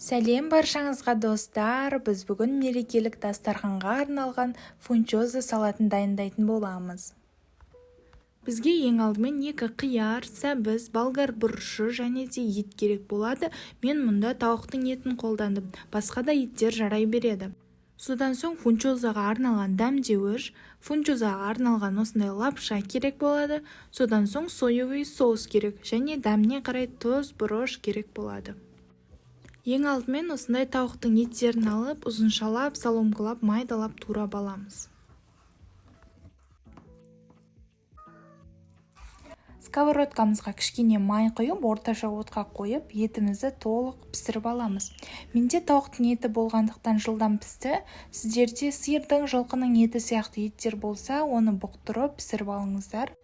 Сәлем баршаңызға достар, біз бүгін мерекелік дастарханға арналған фунчоза салатын дайындайтын боламыз. Бізге ең алдымен 2 қияр, сәбіз, болгар бұрышы және де ет керек болады. Мен мұнда тауықтың етін қолдандым, басқа да еттер жарай береді. Содан соң фунчозаға арналған дәмдеуіш, фунчозаға арналған осындай лапша керек болады. Содан соң соевый соус керек және дәміне қарай тұз, бұрыш керек болады. Ең алдымен осындай тауықтың еттерін алып, ұзыншалап, соломкалап, майдалап турап аламыз. Сковородкамызға кішкене май құйып, орташа отқа қойып, етімізді толық пісіріп аламыз. Менде тауықтың еті болғандықтан жылдам пісті. Сіздерде сиырдың, жылқының еті сияқты еттер болса, оны бұқтырып пісіріп алыңыздар.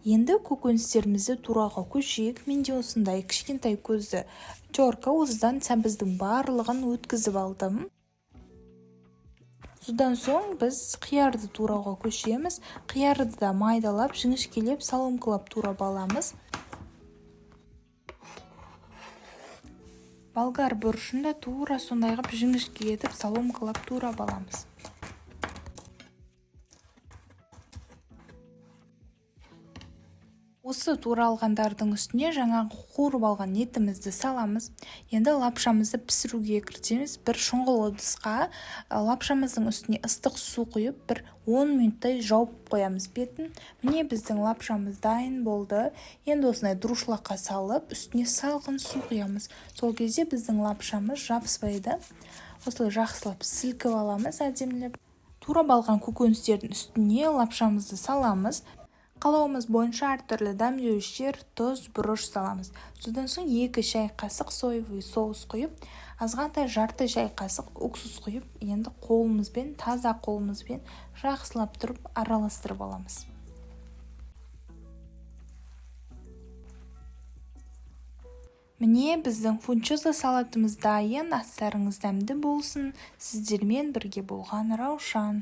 Енді көкөністерімізді тураға көшейік. Менде осындай кішкентай көзді терка, осыдан сәбіздің барлығын өткізіп алдым. Содан соң біз қиярды тураға көшеміз. Қиярды да майдалап, жіңішкелеп, соломкалап турап аламыз. Болгар бұрышын да тура сондай қылып жіңішкелетіп, соломкалап турап аламыз. Осы тура алғандардың үстіне жаңағы қуырып алған етімізді саламыз. Енді лапшамызды пісіруге кірісеміз. Бір шұңғыл ыдысқа лапшамыздың үстіне ыстық су құйып, бір 10 минуттай жауып қоямыз бетін. Міне біздің лапшамыз дайын болды. Енді осындай дұрышлаққа салып, үстіне салқын су құямыз. Сол кезде біздің лапшамыз жабыспайды. Осылай жақсылап сілкіп аламыз әдемілеп. Турап алған көкөністердің үстіне лапшамызды саламыз. Қалауымыз бойынша әртүрлі дәмдеуіштер, тұз, бұрыш саламыз. Содан соң 2 шай қасық соевый соус құйып, азғантай жарты шай қасық уксус құйып, енді қолымызбен, таза қолымызбен жақсылап тұрып араластырып аламыз. Міне біздің фунчоза салатымыз дайын. Астарыңыз дәмді болсын. Сіздермен бірге болған Раушан.